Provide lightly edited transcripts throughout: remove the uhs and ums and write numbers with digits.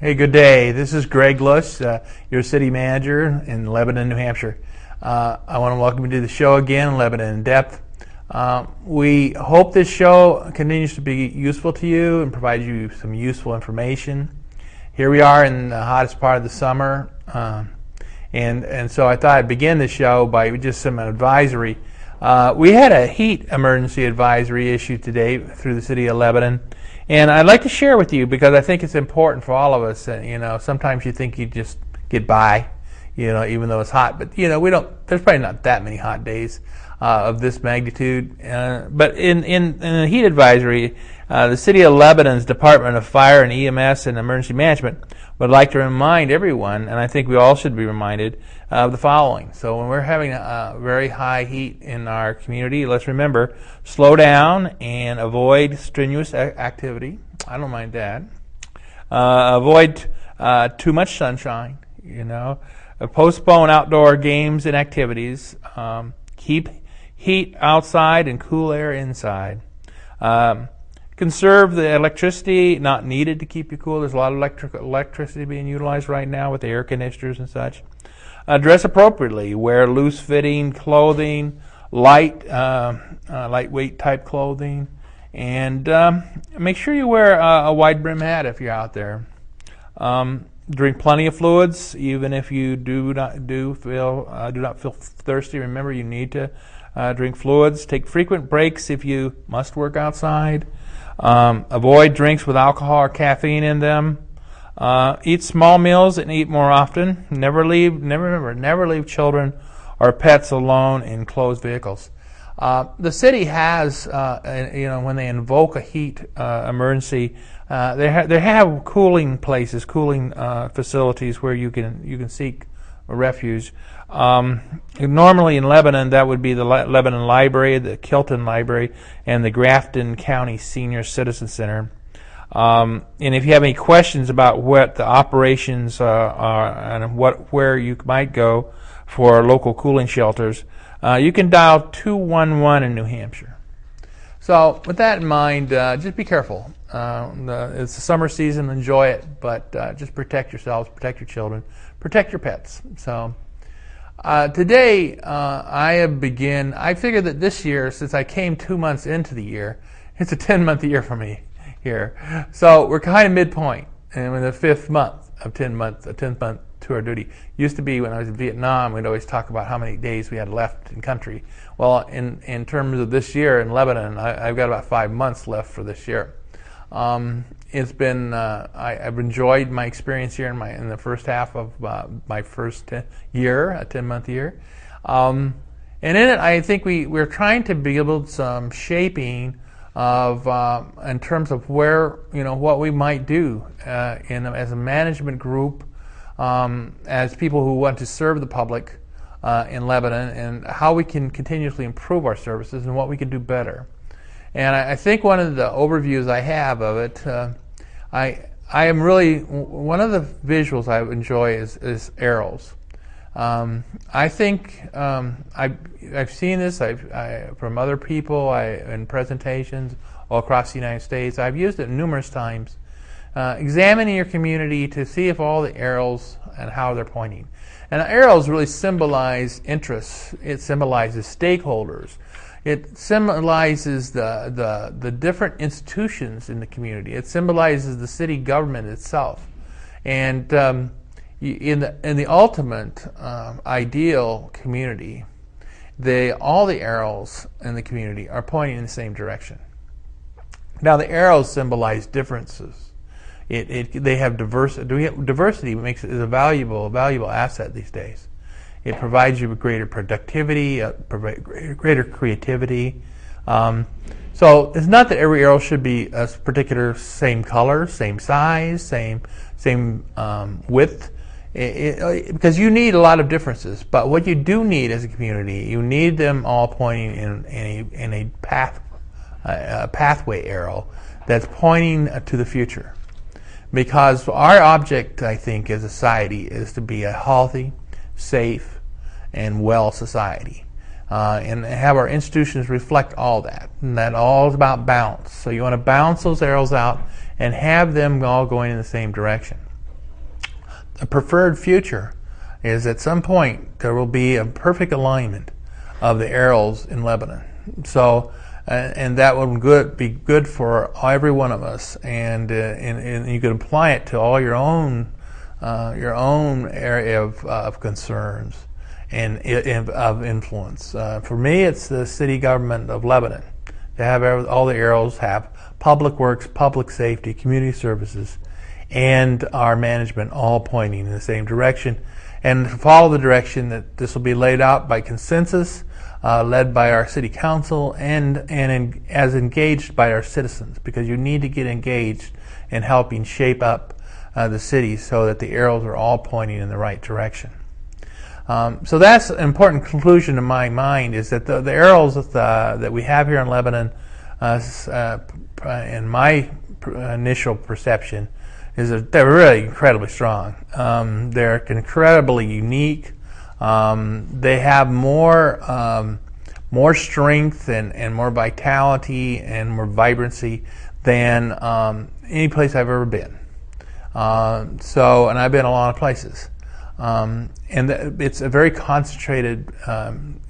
Hey, good day. This is Greg Lush, your city manager in Lebanon, New Hampshire. I want to welcome you to the show again, Lebanon in Depth. We hope this show continues to be useful to you and provides you some useful information. Here we are in the hottest part of the summer, and so I thought I'd begin the show by just some advisory. We had a heat emergency advisory issued today through the city of Lebanon. And I'd like to share with you because I think it's important for all of us. Sometimes you think you just get by, even though it's hot. But we don't. There's probably not that many hot days of this magnitude. But in the heat advisory, the city of Lebanon's Department of Fire and EMS and Emergency Management would like to remind everyone, and I think we all should be reminded, of the following. So when we're having a very high heat in our community, let's remember, slow down and avoid strenuous activity. I don't mind that. Avoid too much sunshine, postpone outdoor games and activities. Keep heat outside and cool air inside. Conserve the electricity not needed to keep you cool. There's a lot of electricity being utilized right now with the air conditioners and such. Dress appropriately. Wear loose-fitting clothing, lightweight type clothing, and make sure you wear a wide-brim hat if you're out there. Drink plenty of fluids, even if you do not feel thirsty. Remember, you need to drink fluids. Take frequent breaks if you must work outside. Avoid drinks with alcohol or caffeine in them. Eat small meals and eat more often. Never leave children or pets alone in closed vehicles. The city has, when they invoke a heat emergency, they have cooling places, cooling facilities where you can seek refuge. Normally in Lebanon, that would be the Lebanon Library, the Kilton Library, and the Grafton County Senior Citizen Center. And if you have any questions about what the operations are and where you might go for local cooling shelters, you can dial 211 in New Hampshire. So with that in mind, just be careful. It's the summer season, enjoy it, but just protect yourselves, protect your children, protect your pets. So today I figured that this year, since I came 2 months into the year, it's a 10-month year for me here. So we're kind of midpoint, and we're in the 5th month of 10 months, a 10th month tour of duty. Used to be when I was in Vietnam, we'd always talk about how many days we had left in country. Well, in terms of this year in Lebanon, I've got about 5 months left for this year. It's been I've enjoyed my experience here in the first half of my first year, a 10-month year, and in it I think we're trying to build some shaping of in terms of where what we might do as a management group, as people who want to serve the public in Lebanon, and how we can continuously improve our services and what we can do better. And I think one of the overviews I have of it, I am really, one of the visuals I enjoy is arrows. I think I've seen this from other people in presentations all across the United States. I've used it numerous times. Examining your community to see if all the arrows and how they're pointing. And the arrows really symbolize interests. It symbolizes stakeholders. It symbolizes the different institutions in the community. It symbolizes the city government itself. And in the ultimate ideal community, all the arrows in the community are pointing in the same direction. Now the arrows symbolize differences. They have diversity. Diversity is a valuable asset these days. It provides you with greater productivity, greater creativity. So it's not that every arrow should be a particular same color, same size, same width, because you need a lot of differences. But what you do need as a community, you need them all pointing in a pathway arrow that's pointing to the future. Because our object, I think, as a society is to be a healthy, safe, and well society. And have our institutions reflect all that. And that all is about balance. So you want to balance those arrows out and have them all going in the same direction. a preferred future is at some point there will be a perfect alignment of the arrows in Lebanon. So, and that would be good for every one of us, and you could apply it to all your own area of concerns and of influence. For me, it's the city government of Lebanon. To have all the arrows have public works, public safety, community services, and our management all pointing in the same direction, and follow the direction that this will be laid out by consensus, led by our city council, and as engaged by our citizens, because you need to get engaged in helping shape up the city so that the arrows are all pointing in the right direction. So that's an important conclusion in my mind, is that the arrows that we have here in Lebanon, in my initial perception, is that they're really incredibly strong. They're incredibly unique. They have more strength and more vitality and more vibrancy than any place I've ever been. And I've been a lot of places. And it's a very concentrated,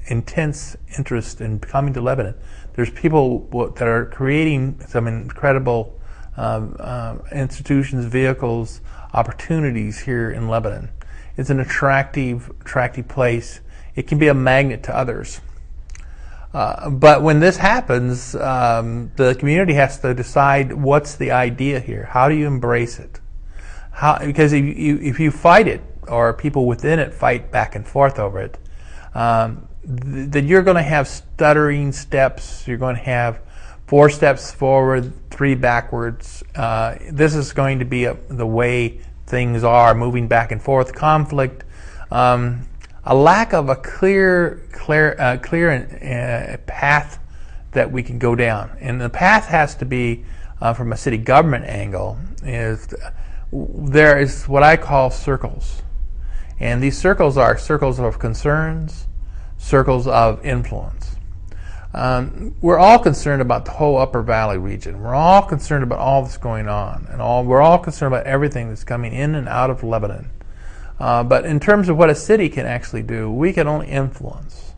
intense interest in coming to Lebanon. There's people that are creating some incredible institutions, vehicles, opportunities here in Lebanon. It's an attractive place. It can be a magnet to others. But when this happens, the community has to decide what's the idea here. How do you embrace it? Because if you fight it, or people within it fight back and forth over it, then you're going to have stuttering steps. You're going to have 4 steps forward, 3 backwards. This is going to be the way things are, moving back and forth, conflict, a lack of a clear path that we can go down. And the path has to be, from a city government angle, there is what I call circles. And these circles are circles of concerns, circles of influence. We're all concerned about the whole Upper Valley region. We're all concerned about all that's going on, and we're all concerned about everything that's coming in and out of Lebanon. But in terms of what a city can actually do, we can only influence.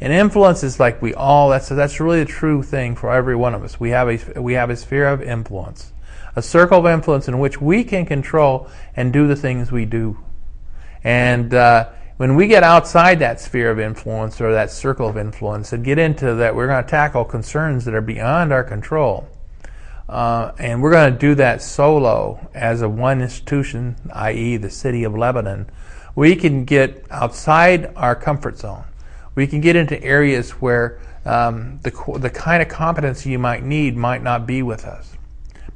And influence is like that's really a true thing for every one of us. We have a sphere of influence, a circle of influence in which we can control and do the things we do. And when we get outside that sphere of influence, or that circle of influence, and get into that, we're going to tackle concerns that are beyond our control. And we're going to do that solo as a one institution, i.e. the city of Lebanon. We can get outside our comfort zone. We can get into areas where the kind of competency you might need might not be with us.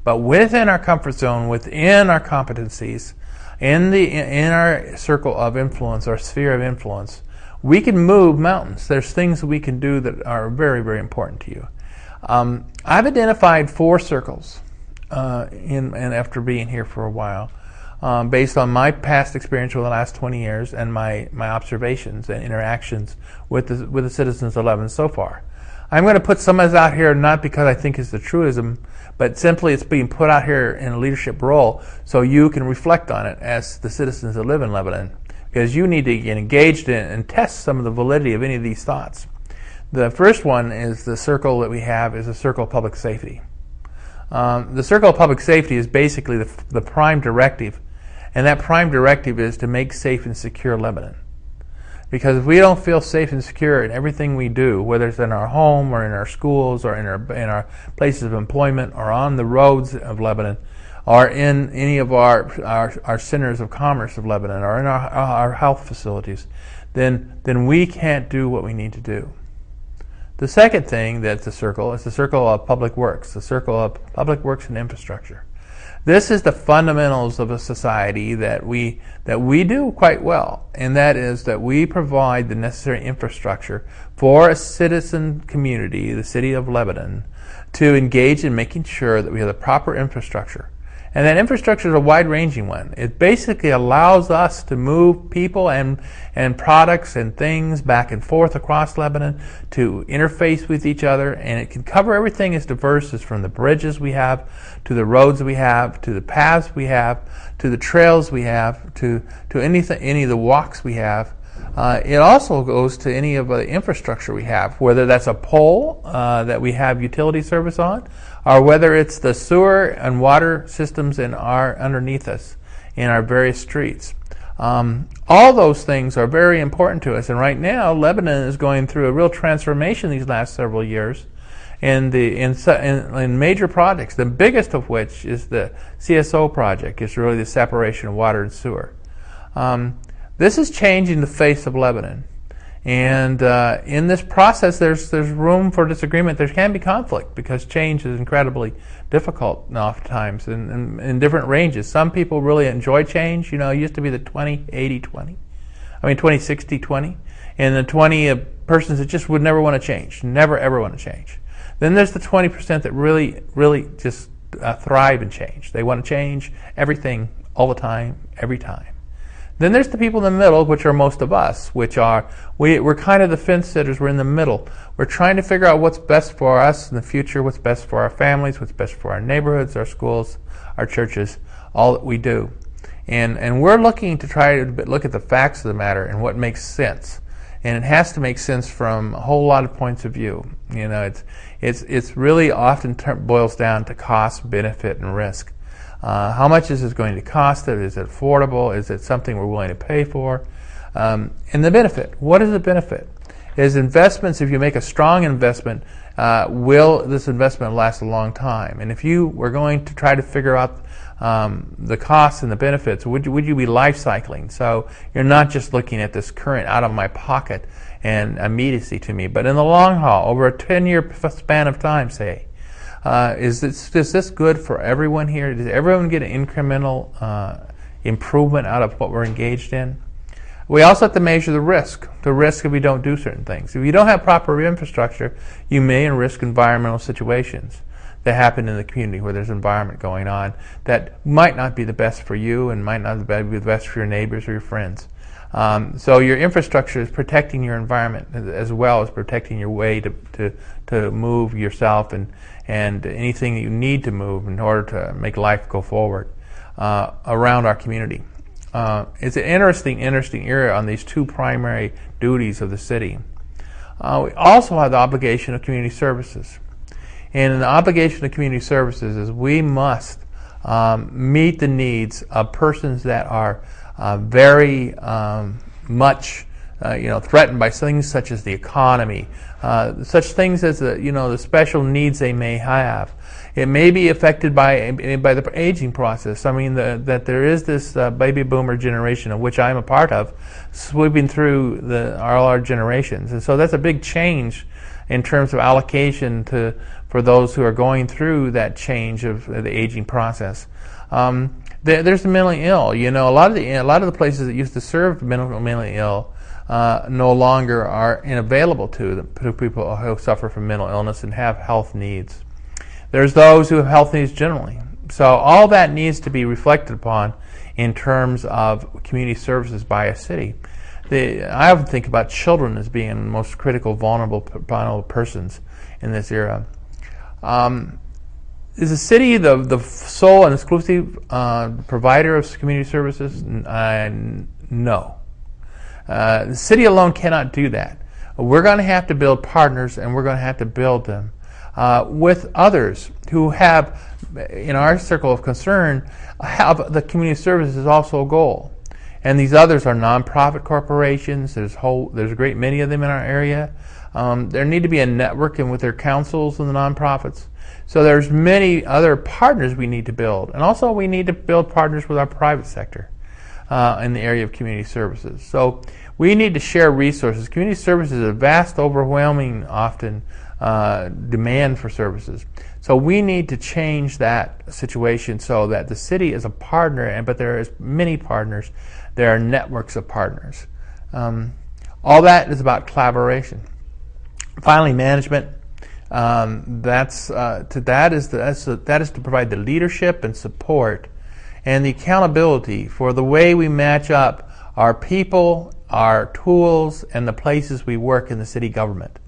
But within our comfort zone, within our competencies, in our circle of influence, our sphere of influence, we can move mountains. There's things that we can do that are very, very important to you. I've identified 4 circles, and after being here for a while, based on my past experience over the last 20 years and my observations and interactions with the citizens of Lebanon so far. I'm going to put some of this out here not because I think it's the truism, but simply it's being put out here in a leadership role so you can reflect on it as the citizens that live in Lebanon, because you need to get engaged in and test some of the validity of any of these thoughts. The first one is the circle that we have is the circle of public safety. The circle of public safety is basically the prime directive, and that prime directive is to make safe and secure Lebanon. Because if we don't feel safe and secure in everything we do, whether it's in our home or in our schools or in our places of employment or on the roads of Lebanon or in any of our centers of commerce of Lebanon or in our health facilities, then we can't do what we need to do. The second thing that's the circle is the circle of public works, the circle of public works and infrastructure. This is the fundamentals of a society that we do quite well, and that is that we provide the necessary infrastructure for a citizen community, the city of Lebanon, to engage in making sure that we have the proper infrastructure And that infrastructure is a wide-ranging one. It basically allows us to move people and products and things back and forth across Lebanon, to interface with each other, and it can cover everything as diverse as from the bridges we have, to the roads we have, to the paths we have, to the trails we have, to any of the walks we have. It also goes to any of the infrastructure we have, whether that's a pole that we have utility service on, or whether it's the sewer and water systems underneath us in our various streets. All those things are very important to us, and right now Lebanon is going through a real transformation these last several years in major projects, the biggest of which is the CSO project. It's really the separation of water and sewer. This is changing the face of Lebanon. And in this process, there's room for disagreement. There can be conflict because change is incredibly difficult oftentimes in different ranges. Some people really enjoy change. It used to be the 20-80-20. 20-60-20. And the 20 persons that just would never want to change, never ever want to change. Then there's the 20% that really, really just thrive in change. They want to change everything all the time, every time. Then there's the people in the middle, which are most of us, which are, we're kind of the fence sitters. We're in the middle. We're trying to figure out what's best for us in the future, what's best for our families, what's best for our neighborhoods, our schools, our churches, all that we do. And we're looking to try to look at the facts of the matter and what makes sense. And it has to make sense from a whole lot of points of view. It's really often boils down to cost, benefit, and risk. How much is this going to cost us? Is it affordable? Is it something we're willing to pay for? And the benefit. What is the benefit? Is investments, if you make a strong investment, will this investment last a long time? And if you were going to try to figure out the costs and the benefits, would you be life cycling? So you're not just looking at this current out of my pocket and immediacy to me, but in the long haul, over a 10-year span of time, say, is this good for everyone here? Does everyone get an incremental improvement out of what we're engaged in? We also have to measure the risk if we don't do certain things. If you don't have proper infrastructure, you may risk environmental situations that happen in the community where there's environment going on that might not be the best for you and might not be the best for your neighbors or your friends. So your infrastructure is protecting your environment as well as protecting your way to move yourself and anything that you need to move in order to make life go forward around our community. It's an interesting area on these two primary duties of the city. We also have the obligation of community services. And the obligation of community services is we must meet the needs of persons that are very much threatened by things such as the economy, such things as the special needs they may have. It may be affected by the aging process. That there is this baby boomer generation, of which I'm a part of, sweeping through all our generations, and so that's a big change in terms of allocation for those who are going through that change of the aging process. There's the mentally ill. A lot of the places that used to serve mentally ill no longer are available to people who suffer from mental illness and have health needs. There's those who have health needs generally. So all that needs to be reflected upon in terms of community services by a city. I often think about children as being the most critical, vulnerable persons in this era. Is the city the sole and exclusive provider of community services? No. The city alone cannot do that. We're going to have to build partners, and we're going to have to build them with others who have, in our circle of concern, have the community services is also a goal. And these others are nonprofit corporations. There's a great many of them in our area. There need to be a networking with their councils and the nonprofits. So there's many other partners we need to build. And also we need to build partners with our private sector in the area of community services. So we need to share resources. Community services is a vast, overwhelming, often demand for services. So we need to change that situation so that the city is a partner, but there is many partners. There are networks of partners. All that is about collaboration. Finally, management. That is to provide the leadership and support and the accountability for the way we match up our people, our tools, and the places we work in the city government.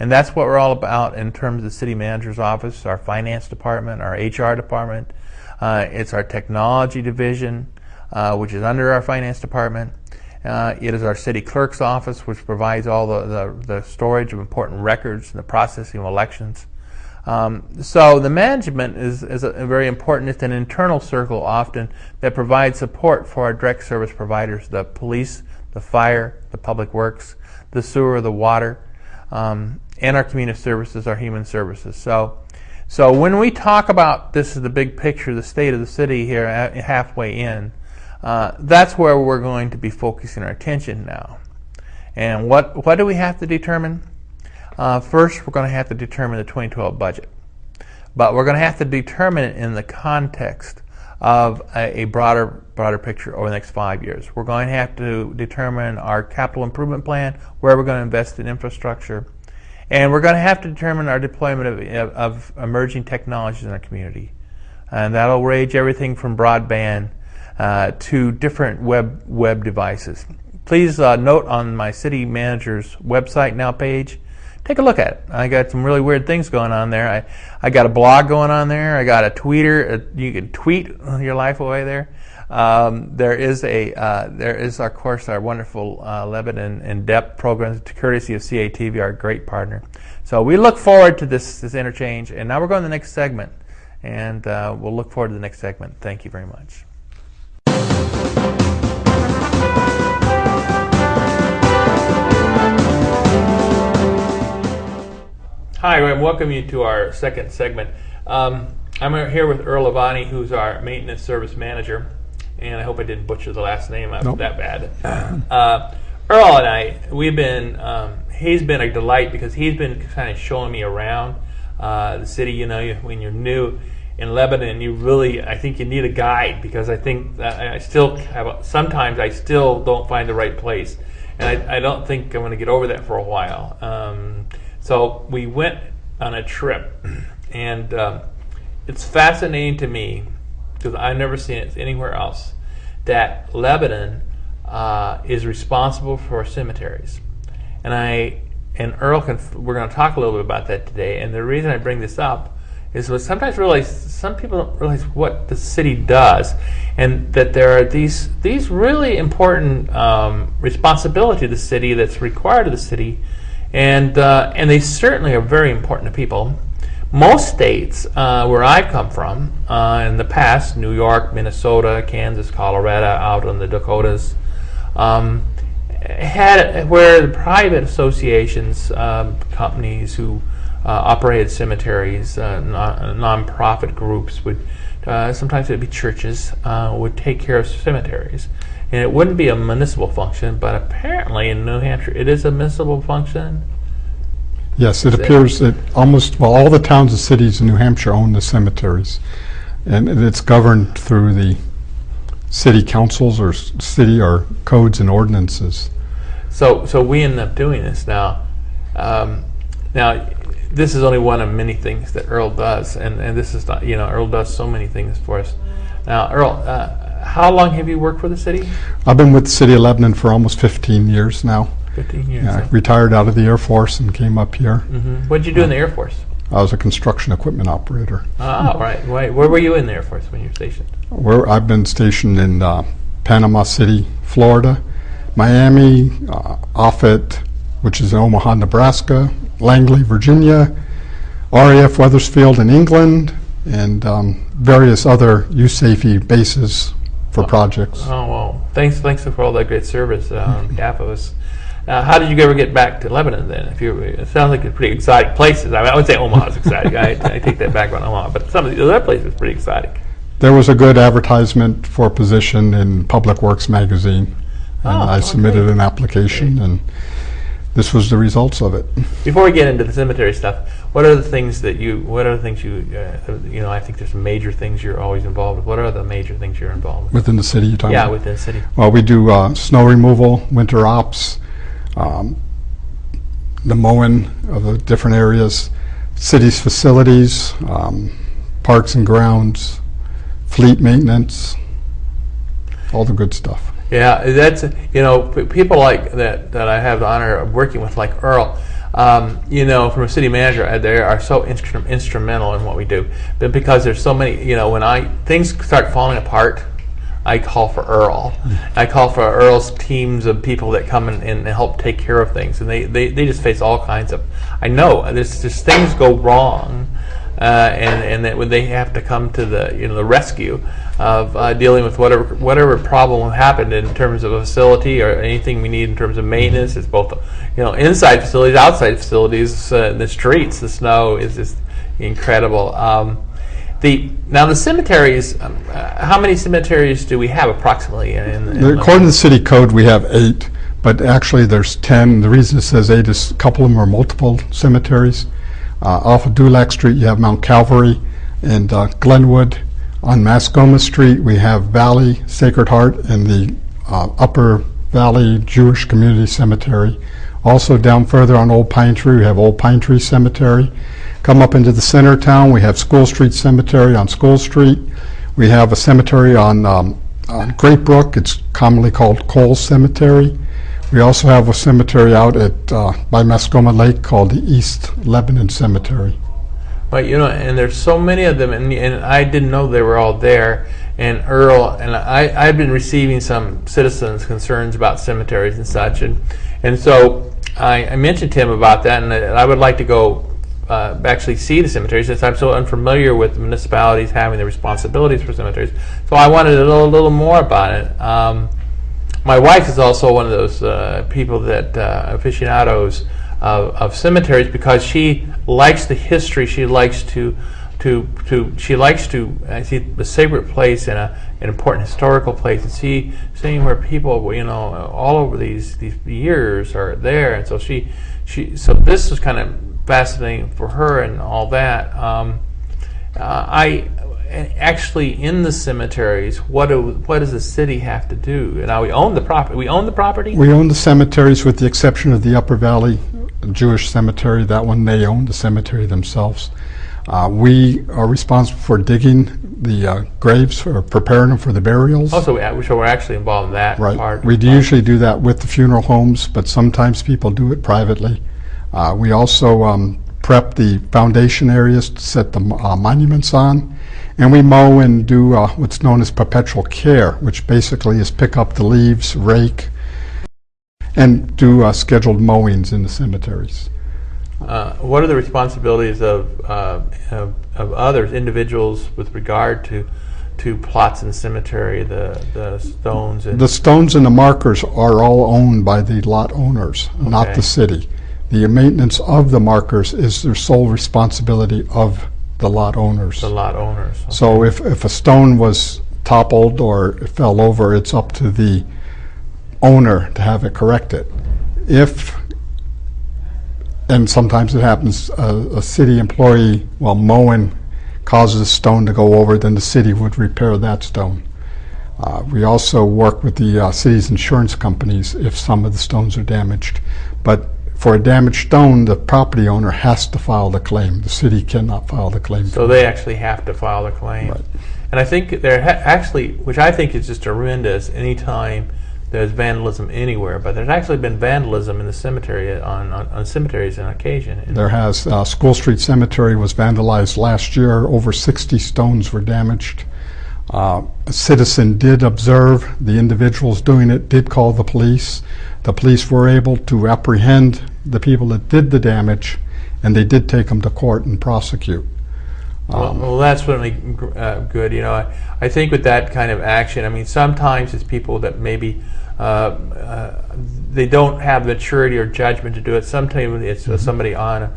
And that's what we're all about in terms of the city manager's office, our finance department, our HR department. It's our technology division, which is under our finance department. It is our city clerk's office, which provides all the storage of important records and the processing of elections. So the management is a very important. It's an internal circle often that provides support for our direct service providers, the police, the fire, the public works, the sewer, the water, and our community services, our human services. So when we talk about this is the big picture, the state of the city here halfway in, that's where we're going to be focusing our attention now. And what do we have to determine? First, we're going to have to determine the 2012 budget. But we're going to have to determine it in the context of a broader picture over the next 5 years. We're going to have to determine our capital improvement plan, where we're going to invest in infrastructure. And we're going to have to determine our deployment of emerging technologies in our community. And that'll range everything from broadband to different web devices. Please note on my city manager's website now page, take a look at it. I got some really weird things going on there. I got a blog going on there. I got a tweeter. You can tweet your life away there. There is of course our wonderful Lebanon in-depth program, courtesy of CATV, our great partner. So we look forward to this interchange. And now we're going to the next segment, and we'll look forward to the next segment. Thank you very much. Hi, I welcome you to our second segment. I'm here with Earl Levani, who's our maintenance service manager, and I hope I didn't butcher the last name. Nope. That bad. Earl and I, he's been a delight because he's been kind of showing me around the city. You know, when you're new in Lebanon, I think you need a guide, because I think that sometimes I still don't find the right place, and I don't think I'm going to get over that for a while. So we went on a trip, and it's fascinating to me, because I've never seen it anywhere else, that Lebanon is responsible for cemeteries. And Earl, we're going to talk a little bit about that today. And the reason I bring this up is that some people don't realize what the city does, and that there are these really important responsibility to the city that's required of the city. And they certainly are very important to people. Most states where I've come from in the past, New York, Minnesota, Kansas, Colorado, out in the Dakotas, had where the private associations, companies who operated cemeteries, non-profit groups would, sometimes it would be churches, would take care of cemeteries. And it wouldn't be a municipal function, but apparently in New Hampshire it is a municipal function. Yes, it appears that all the towns and cities in New Hampshire own the cemeteries. And it's governed through the city councils or city or codes and ordinances. So we end up doing this now. Now, this is only one of many things that Earl does, and this is not, Earl does so many things for us. Now, Earl, how long have you worked for the city? I've been with the city of Lebanon for almost 15 years now. 15 years. Yeah, I retired out of the Air Force and came up here. Mm-hmm. What did you do in the Air Force? I was a construction equipment operator. Oh, right. Where were you in the Air Force when you were stationed? I've been stationed in Panama City, Florida, Miami, Offutt, which is in Omaha, Nebraska, Langley, Virginia, RAF Wethersfield in England, and various other USAFE bases for projects. Oh, well, thanks for all that great service on behalf of us. How did you ever get back to Lebanon then? It sounds like it's pretty exotic places. I would say Omaha's exotic. I take that back on Omaha, but some of the other places are pretty exotic. There was a good advertisement for a position in Public Works magazine, and I submitted an application, and this was the results of it. Before we get into the cemetery stuff, what are the things I think there's some major things you're always involved with. What are the major things you're involved with? Within the city, you're talking about? Yeah, within the city. Well, we do snow removal, winter ops, the mowing of the different areas, city's facilities, parks and grounds, fleet maintenance, all the good stuff. Yeah, that's, people like that I have the honor of working with, like Earl. From a city manager, they are so instrumental in what we do. But because there's so many, when things start falling apart, I call for Earl. I call for Earl's teams of people that come and help take care of things, and they just face all kinds of. I know there's just things go wrong, and that when they have to come to the rescue of dealing with whatever problem happened in terms of a facility or anything we need in terms of maintenance. It's both inside facilities, outside facilities, the streets, the snow is just incredible. Now the cemeteries, how many cemeteries do we have approximately? According to the city code, we have 8, but actually there's 10. The reason it says 8 is a couple of them are multiple cemeteries. Off of Dulac Street, you have Mount Calvary and Glenwood. On Mascoma Street, we have Valley Sacred Heart and the Upper Valley Jewish Community Cemetery. Also down further on Old Pine Tree, we have Old Pine Tree Cemetery. Come up into the center of town, we have School Street Cemetery on School Street. We have a cemetery on Great Brook. It's commonly called Cole Cemetery. We also have a cemetery out at by Mascoma Lake called the East Lebanon Cemetery. But and there's so many of them, and I didn't know they were all there. And Earl and I've been receiving some citizens' concerns about cemeteries and such, and so I mentioned to him about that, and I would like to go actually see the cemeteries, since I'm so unfamiliar with municipalities having the responsibilities for cemeteries. So I wanted to know a little more about it. My wife is also one of those people that aficionados of cemeteries, because she likes the history. She likes to see the sacred place in an important historical place, and seeing where people all over these years are there, and so so this was kind of fascinating for her and all that. I actually, in the cemeteries, what does the city have to do? Now we own the property. We own the property. We own the cemeteries, with the exception of the Upper Valley Jewish Cemetery. That one, they own the cemetery themselves. We are responsible for digging the graves or preparing them for the burials. Also, so we're actually involved in that part. We usually do that with the funeral homes, but sometimes people do it privately. We also prep the foundation areas to set the monuments on, and we mow and do what's known as perpetual care, which basically is pick up the leaves, rake, and do scheduled mowings in the cemeteries. What are the responsibilities of others, individuals, with regard to plots in the cemetery, the stones? The stones and the markers are all owned by the lot owners, not the city. The maintenance of the markers is their sole responsibility of the lot owners. The lot owners. Okay. So if a stone was toppled or it fell over, it's up to the owner to have it corrected. And sometimes it happens, a city employee, while mowing, causes a stone to go over, then the city would repair that stone. We also work with the city's insurance companies if some of the stones are damaged. But for a damaged stone, the property owner has to file the claim. The city cannot file the claim. So they actually have to file the claim. Right. And I think actually, which I think is just horrendous, anytime there's vandalism anywhere, but there's actually been vandalism in the cemetery on cemeteries on occasion. There has. School Street Cemetery was vandalized last year. Over 60 stones were damaged. A citizen did observe the individuals doing it, did call the police. The police were able to apprehend the people that did the damage, and they did take them to court and prosecute. Well, that's certainly good. I think with that kind of action, I mean, sometimes it's people that maybe they don't have maturity or judgment to do it. Sometimes it's somebody on,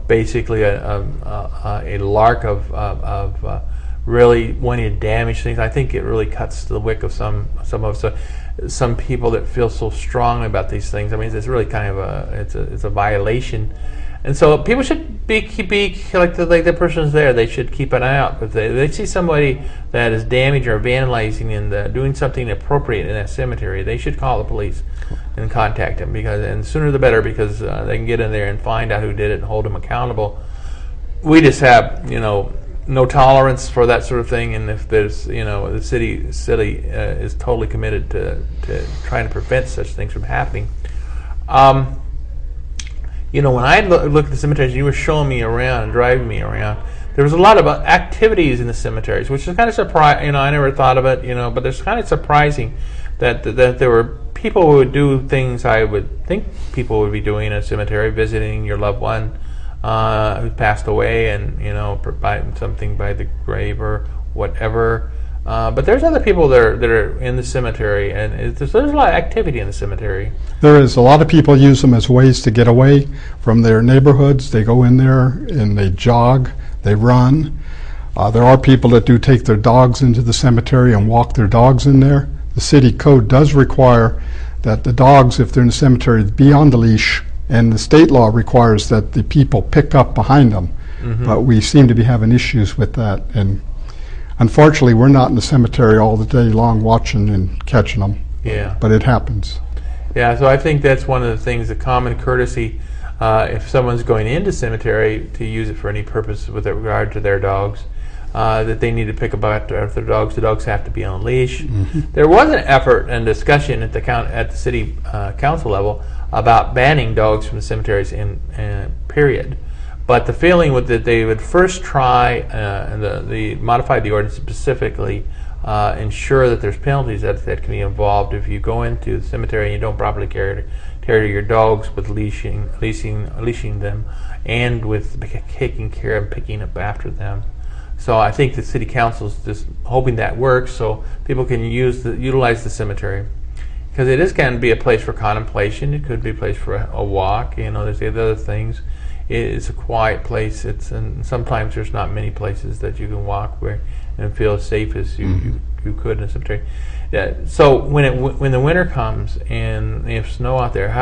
basically a lark of really wanting to damage things. I think it really cuts the wick of some of us. Some people that feel so strongly about these things. I mean, it's really kind of it's a violation. And so people should be like the person's there. They should keep an eye out. If they see somebody that is damaging or vandalizing and doing something inappropriate in that cemetery, they should call the police and contact them, and sooner the better, because they can get in there and find out who did it and hold them accountable. we just have, no tolerance for that sort of thing, and if there's, the city is totally committed to trying to prevent such things from happening. When I look at the cemeteries, you were showing me around and driving me around, there was a lot of activities in the cemeteries, which is kind of surprising. I never thought of it, but it's kind of surprising that there were people who would do things I would think people would be doing in a cemetery, visiting your loved one who passed away, and provide something by the grave or whatever. But there's other people that are in the cemetery, and there's a lot of activity in the cemetery. There is. A lot of people use them as ways to get away from their neighborhoods. They go in there and they jog, they run. There are people that do take their dogs into the cemetery and walk their dogs in there. The city code does require that the dogs, if they're in the cemetery, be on the leash, and the state law requires that the people pick up behind them. Mm-hmm. But we seem to be having issues with that, and unfortunately we're not in the cemetery all the day long watching and catching them. Yeah. But it happens. Yeah, so I think that's one of the things, the common courtesy, if someone's going into cemetery, to use it for any purpose with regard to their dogs, that they need to pick up after their dogs. The dogs have to be on a leash. Mm-hmm. There was an effort and discussion at the city council level about banning dogs from the cemeteries in period. But the feeling was that they would first try and modify the ordinance specifically, ensure that there's penalties that can be involved if you go into the cemetery and you don't properly care your dogs with leashing them, and with taking care and picking up after them. So I think the city council is just hoping that works, so people can utilize the cemetery, because it can be a place for contemplation. It could be a place for a walk. There's the other things. It's a quiet place. And sometimes there's not many places that you can walk where and feel as safe as you could in a cemetery. Yeah, so when the winter comes and you have snow out there,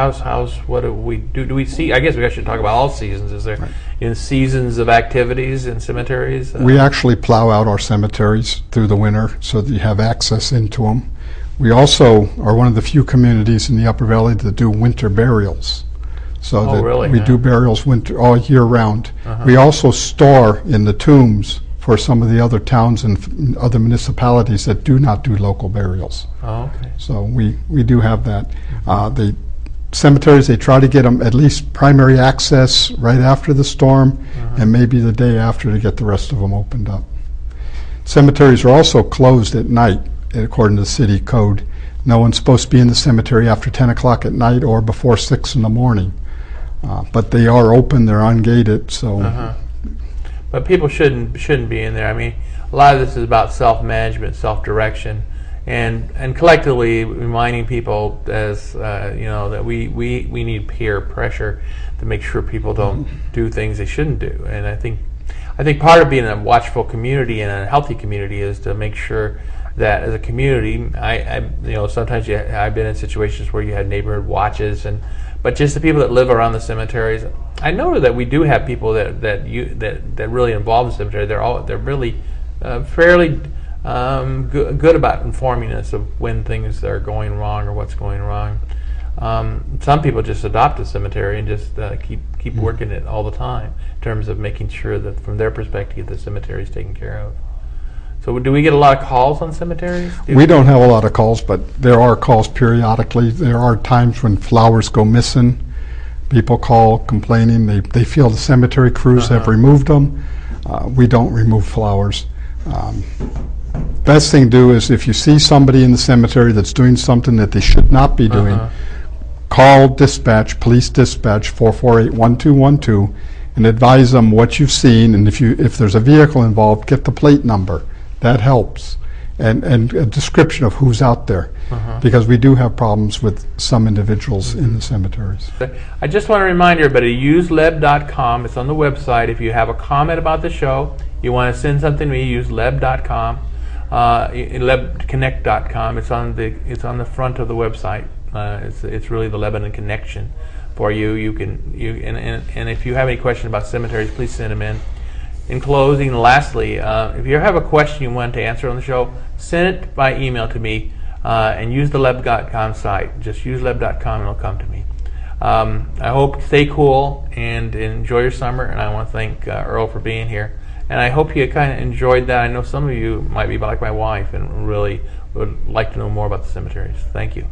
what do we do? Do we see? I guess we should talk about all seasons. Is there seasons of activities in cemeteries? We actually plow out our cemeteries through the winter so that you have access into them. We also are one of the few communities in the Upper Valley that do winter burials. So we do burials all year round. Uh-huh. We also store in the tombs for some of the other towns and other municipalities that do not do local burials. Oh, okay. So we do have that. The cemeteries, they try to get them at least primary access right after the storm, uh-huh, and maybe the day after to get the rest of them opened up. Cemeteries are also closed at night, according to the city code. No one's supposed to be in the cemetery after 10 o'clock at night or before 6 in the morning. But they are open, they're ungated, so... Uh-huh. But people shouldn't be in there. I mean, a lot of this is about self-management, self-direction, and collectively reminding people that we need peer pressure to make sure people don't do things they shouldn't do. And I think part of being a watchful community and a healthy community is to make sure that as a community, sometimes I've been in situations where you had neighborhood watches, but just the people that live around the cemeteries. I know that we do have people that really involve the cemetery. They're really fairly good about informing us of when things are going wrong or what's going wrong. Some people just adopt the cemetery and just keep working it all the time in terms of making sure that from their perspective the cemetery is taken care of. So do we get a lot of calls on cemeteries? We don't have a lot of calls, but there are calls periodically. There are times when flowers go missing. People call complaining. They feel the cemetery crews have removed them. We don't remove flowers. Best thing to do is if you see somebody in the cemetery that's doing something that they should not be doing, call dispatch, police dispatch 448-1212, and advise them what you've seen, and if there's a vehicle involved, get the plate number. That helps, and a description of who's out there, because we do have problems with some individuals in the cemeteries. I just want to remind everybody, use leb.com. It's on the website. If you have a comment about the show, you want to send something to me, use leb.com, lebconnect.com. It's on the front of the website. It's really the Lebanon connection for you. And if you have any questions about cemeteries, please send them in. In closing, lastly, if you have a question you want to answer on the show, send it by email to me, and use the leb.com site. Just use leb.com and it'll come to me. I hope you stay cool and enjoy your summer, and I want to thank Earl for being here. And I hope you kind of enjoyed that. I know some of you might be like my wife and really would like to know more about the cemeteries. Thank you.